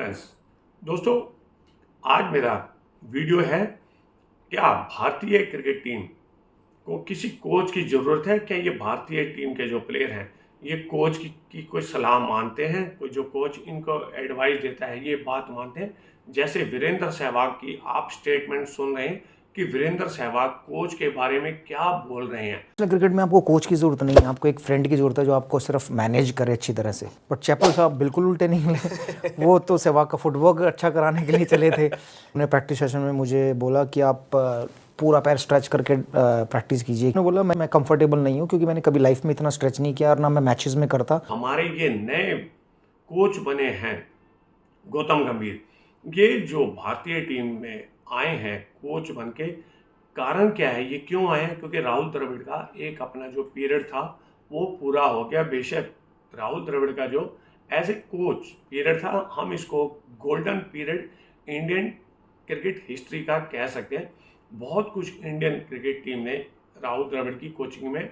Friends, दोस्तों, आज मेरा वीडियो है, क्या भारतीय क्रिकेट टीम को किसी कोच की ज़रूरत है? क्या ये भारतीय टीम के जो प्लेयर हैं ये कोच की कोई सलाह मानते हैं? कोई जो कोच इनको एडवाइस देता है ये बात मानते हैं? जैसे वीरेंद्र सहवाग की आप स्टेटमेंट सुन रहे हैं कि वीरेंद्र सहवाग कोच के बारे में क्या बोल रहे हैं। क्रिकेट में आपको कोच की जरूरत नहीं है, आपको एक फ्रेंड की जरूरत है जो आपको सिर्फ मैनेज करे अच्छी तरह से। बट चैपल साहब बिल्कुल उल्टे नहीं मिले वो तो सहवाग का फुटवर्क अच्छा कराने के लिए चले थे। उन्होंने प्रैक्टिस सेशन में मुझे बोला कि आप पूरा पैर स्ट्रेच करके प्रैक्टिस कीजिए। उन्होंने बोला मैं कंफर्टेबल नहीं हूँ क्योंकि मैंने कभी लाइफ में इतना स्ट्रेच नहीं किया और ना मैं मैचेस में करता। हमारे ये नए कोच बने हैं गौतम गंभीर, ये जो भारतीय टीम में आए हैं कोच बन के, कारण क्या है, ये क्यों आए हैं? क्योंकि राहुल द्रविड़ का एक अपना जो पीरियड था वो पूरा हो गया। बेशक राहुल द्रविड़ का जो एज ए कोच पीरियड था, हम इसको golden period Indian cricket history का कह सकते हैं। बहुत कुछ इंडियन क्रिकेट टीम ने राहुल द्रविड़ की कोचिंग में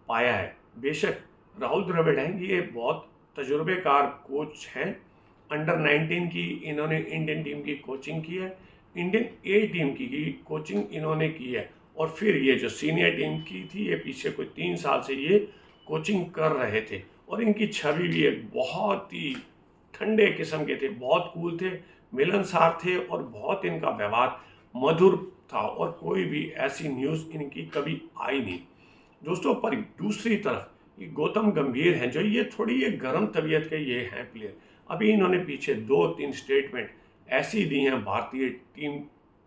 पाया है। बेशक राहुल द्रविड़ हैं, ये बहुत तजुर्बेकार कोच हैं। अंडर 19 की इन्होंने इंडियन टीम की कोचिंग की है, इंडियन ए टीम की कोचिंग इन्होंने की है, और फिर ये जो सीनियर टीम की थी ये पीछे कोई 3 साल से ये कोचिंग कर रहे थे। और इनकी छवि भी एक बहुत ही ठंडे किस्म के थे, बहुत कूल थे, मिलनसार थे, और बहुत इनका व्यवहार मधुर था, और कोई भी ऐसी न्यूज़ इनकी कभी आई नहीं दोस्तों। पर दूसरी तरफ ये गौतम गंभीर हैं, जो ये थोड़ी ये गर्म तबीयत के ये हैं प्लेयर। अभी इन्होंने पीछे 2-3 स्टेटमेंट ऐसी दी हैं भारतीय टीम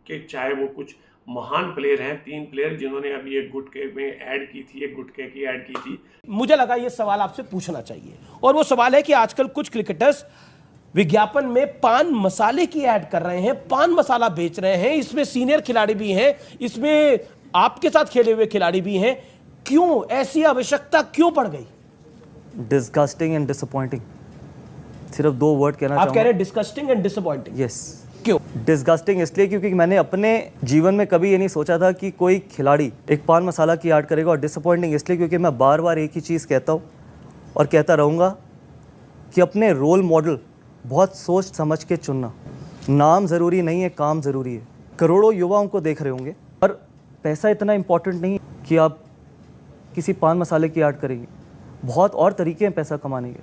के, चाहे वो कुछ महान प्लेयर हैं, 3 प्लेयर जिन्होंने अभी एक गुटके में ऐड की थी, एक गुटके की ऐड की थी। मुझे लगा ये सवाल आपसे पूछना चाहिए, और वो सवाल है कि आजकल कुछ क्रिकेटर्स विज्ञापन में पान मसाले की ऐड कर रहे हैं, पान मसाला बेच रहे हैं। इसमें सीनियर खिलाड़ी भी हैं, इसमें आपके साथ खेले हुए खिलाड़ी भी हैं। क्यों ऐसी आवश्यकता क्यों पड़ गई? डिस्गस्टिंग एंड डिसअपॉइंटिंग, सिर्फ 2 वर्ड कहना चाहूंगा। आप कह रहे हैं डिस्गस्टिंग एंड डिसअपॉइंटिंग? यस। क्यों डिस्गस्टिंग इसलिए क्योंकि मैंने अपने जीवन में कभी ये नहीं सोचा था कि कोई खिलाड़ी एक पान मसाला की ऐड करेगा। और डिसअपॉइंटिंग इसलिए क्योंकि मैं बार बार एक ही चीज़ कहता हूँ और कहता रहूँगा कि अपने रोल मॉडल बहुत सोच समझ के चुनना। नाम ज़रूरी नहीं है, काम ज़रूरी है। करोड़ों युवाओं को देख रहे होंगे, पर पैसा इतना इम्पोर्टेंट नहीं कि आप किसी पान मसाले की ऐड करेंगे। बहुत और तरीके हैं पैसा कमाने के।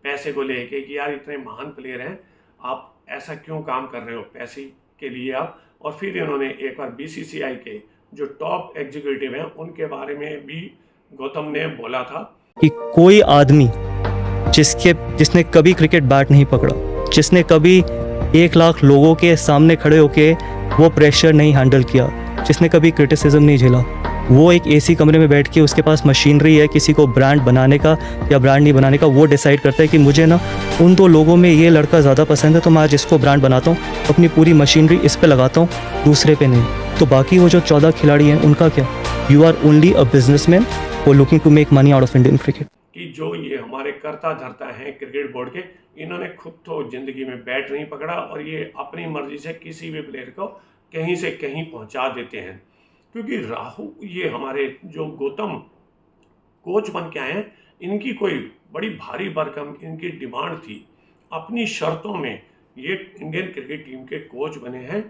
पैसे को लेके कि यार इतने महान प्लेयर हैं, आप ऐसा क्यों काम कर रहे हो पैसे के लिए आप। और फिर इन्होंने एक बार बीसीसीआई के जो टॉप एग्जीक्यूटिव हैं उनके बारे में भी गौतम ने बोला था कि कोई आदमी जिसने कभी क्रिकेट बैट नहीं पकड़ा, जिसने कभी 1 लाख लोगों के सामने खड़े होके वो प्रेशर नहीं हैंडल किया, जिसने कभी क्रिटिसिज्म नहीं झेला, वो एक एसी कमरे में बैठ के उसके पास मशीनरी है किसी को ब्रांड बनाने का या ब्रांड नहीं बनाने का, वो डिसाइड करता है कि मुझे ना उन 2 लोगों में ये लड़का ज़्यादा पसंद है तो मैं आज इसको ब्रांड बनाता हूँ, अपनी पूरी मशीनरी इस पे लगाता हूँ, दूसरे पे नहीं। तो बाकी वो जो 14 खिलाड़ी हैं उनका क्या? You are only a businessman who looking to make money out of Indian cricket. कि जो ये हमारे कर्ता धर्ता हैं क्रिकेट बोर्ड के, इन्होंने खुद तो जिंदगी में बैट नहीं पकड़ा, और ये अपनी मर्जी से किसी भी प्लेयर को कहीं से कहीं पहुंचा देते हैं। क्योंकि राहुल ये हमारे जो गौतम कोच बन के आए हैं, इनकी कोई बड़ी भारी भरकम इनकी डिमांड थी। अपनी शर्तों में ये इंडियन क्रिकेट टीम के कोच बने हैं,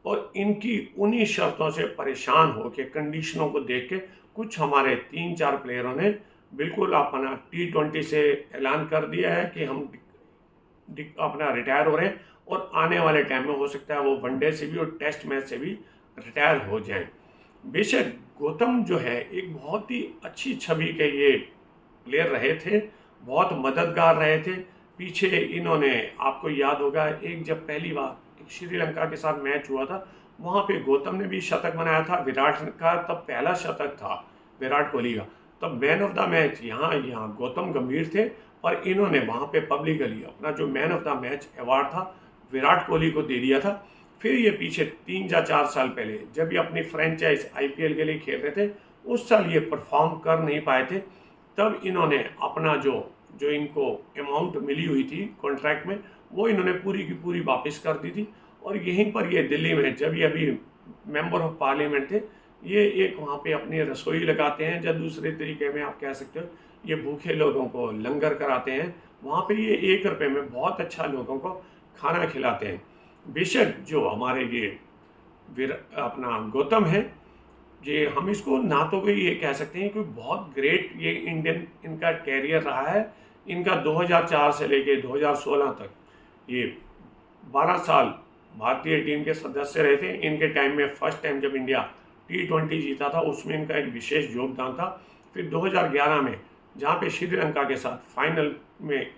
और इनकी उन्हीं शर्तों से परेशान होकर, कंडीशनों को देख के, कुछ हमारे 3-4 प्लेयरों ने बिल्कुल अपना T20 से ऐलान कर दिया है कि हम अपना रिटायर हो रहे हैं, और आने वाले टाइम में हो सकता है वो वनडे से भी और टेस्ट मैच से भी रिटायर हो जाएं। बेशक गौतम जो है एक बहुत ही अच्छी छवि के ये प्लेयर रहे थे, बहुत मददगार रहे थे। पीछे इन्होंने, आपको याद होगा, एक जब पहली बार एक श्रीलंका के साथ मैच हुआ था, वहाँ पे गौतम ने भी शतक बनाया था। विराट का तब पहला शतक था, विराट कोहली का। तब मैन ऑफ द मैच यहाँ गौतम गंभीर थे, और इन्होंने वहाँ पे पब्लिकली अपना जो man of the match award था विराट कोहली को दे दिया था। फिर ये पीछे 3 या 4 साल पहले जब ये अपनी फ्रेंचाइज IPL के लिए खेल रहे थे, उस साल ये परफॉर्म कर नहीं पाए थे। तब इन्होंने अपना जो इनको अमाउंट मिली हुई थी कॉन्ट्रैक्ट में, वो इन्होंने पूरी की पूरी वापस कर दी थी। और यहीं पर ये दिल्ली में, जब ये अभी मेंबर ऑफ पार्लियामेंट थे, ये एक वहाँ पे अपनी रसोई लगाते हैं, या दूसरे तरीके में आप कह सकते हो ये भूखे लोगों को लंगर कराते हैं। वहाँ पे ये 1 रुपये में बहुत अच्छा लोगों को खाना खिलाते हैं। बेशक जो हमारे ये अपना गौतम है, ये हम इसको ना तो कोई ये कह सकते हैं कि बहुत ग्रेट ये इंडियन इनका कैरियर रहा है। इनका 2004 से लेके 2016 तक ये 12 साल भारतीय टीम के सदस्य रहे थे। इनके टाइम में फर्स्ट टाइम जब इंडिया T20 जीता था उसमें इनका एक विशेष योगदान था। फिर 2011 में जहाँ पे श्रीलंका के साथ फाइनल में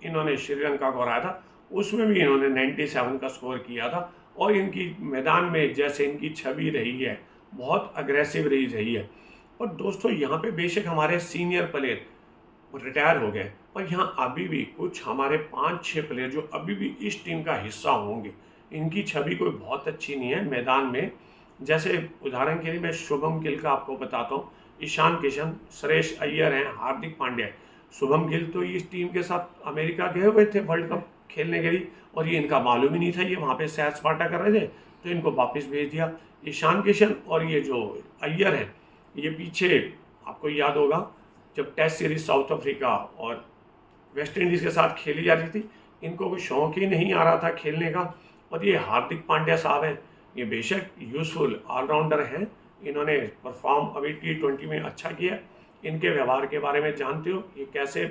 इन्होंने श्रीलंका को हराया था, उसमें भी इन्होंने 97 का स्कोर किया था। और इनकी मैदान में जैसे इनकी छवि रही है, बहुत अग्रेसिव रही है। और दोस्तों यहाँ पे बेशक हमारे सीनियर प्लेयर रिटायर हो गए, पर यहाँ अभी भी कुछ हमारे 5-6 प्लेयर जो अभी भी इस टीम का हिस्सा होंगे, इनकी छवि कोई बहुत अच्छी नहीं है मैदान में। जैसे उदाहरण के लिए मैं शुभम गिल का आपको बताता हूँ, ईशान किशन, सुरेश अय्यर हैं, हार्दिक पांड्या है। शुभम गिल तो इस टीम के साथ अमेरिका गए हुए थे वर्ल्ड कप खेलने के लिए, और ये इनका मालूम ही नहीं था, ये वहाँ पे सैर सपाटा कर रहे थे, तो इनको वापस भेज दिया। ईशान किशन और ये जो अय्यर हैं, ये पीछे आपको याद होगा जब टेस्ट सीरीज साउथ अफ्रीका और वेस्ट इंडीज़ के साथ खेली जा रही थी, इनको कोई शौक ही नहीं आ रहा था खेलने का। और ये हार्दिक पांड्या साहब हैं, ये बेशक यूजफुल ऑलराउंडर हैं, इन्होंने परफॉर्म अभी T20 में अच्छा किया। इनके व्यवहार के बारे में जानते हो, ये कैसे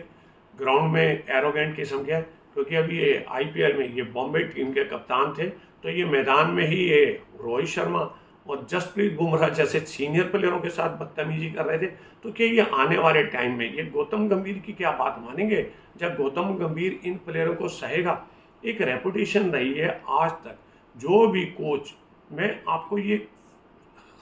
ग्राउंड में एरोगेंट किस्म के हैं, क्योंकि अभी ये IPL में ये बॉम्बे टीम के कप्तान थे, तो ये मैदान में ही ये रोहित शर्मा और जसप्रीत बुमराह जैसे सीनियर प्लेयरों के साथ बदतमीजी कर रहे थे। तो क्या ये आने वाले टाइम में ये गौतम गंभीर की क्या बात मानेंगे? जब गौतम गंभीर इन प्लेयरों को सहेगा, एक रेपुटेशन रही है आज तक, जो भी कोच, मैं आपको ये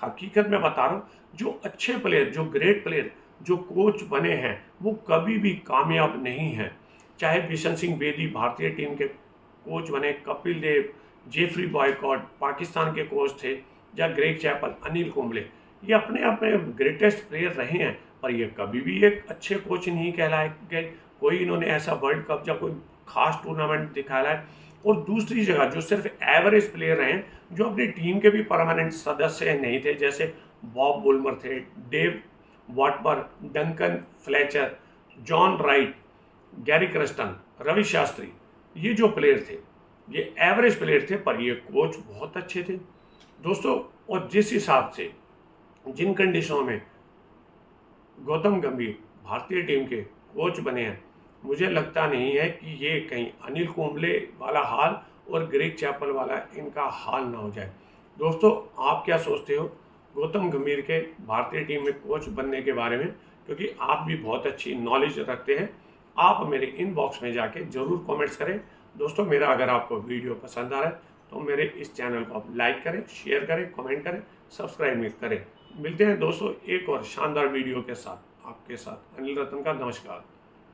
हकीकत में बता रहा हूँ, जो अच्छे प्लेयर, जो ग्रेट प्लेयर, जो कोच बने हैं, वो कभी भी कामयाब नहीं हैं। चाहे बिशन सिंह बेदी भारतीय टीम के कोच बने, कपिल देव, जेफरी बॉयकॉट पाकिस्तान के कोच थे, या ग्रेग चैपल, अनिल कुंबले, ये अपने आप में ग्रेटेस्ट प्लेयर रहे हैं, पर ये कभी भी एक अच्छे कोच नहीं कहलाए गए। कोई इन्होंने ऐसा वर्ल्ड कप या कोई खास टूर्नामेंट दिखाया है। और दूसरी जगह जो सिर्फ एवरेज प्लेयर हैं, जो अपनी टीम के भी परमानेंट सदस्य नहीं थे, जैसे बॉब बुलमर थे, Dave Whatmore, Duncan Fletcher, John Wright, Gary Kirsten, Ravi Shastri, ये जो प्लेयर थे ये एवरेज प्लेयर थे, पर ये कोच बहुत अच्छे थे दोस्तों। और जिस हिसाब से, जिन कंडीशनों में गौतम गंभीर भारतीय टीम के कोच बने हैं, मुझे लगता नहीं है कि ये कहीं अनिल कुंबले वाला हाल और ग्रेग चैपल वाला इनका हाल ना हो जाए। दोस्तों, आप क्या सोचते हो गौतम गंभीर के भारतीय टीम में कोच बनने के बारे में? क्योंकि आप भी बहुत अच्छी नॉलेज रखते हैं, आप मेरे इनबॉक्स में जाके ज़रूर कमेंट्स करें। दोस्तों, मेरा अगर आपको वीडियो पसंद आ रहा है तो मेरे इस चैनल को आप लाइक करें, शेयर करें, कमेंट करें, सब्सक्राइब करें। मिलते हैं दोस्तों एक और शानदार वीडियो के साथ। आपके साथ अनिल रतन का नमस्कार।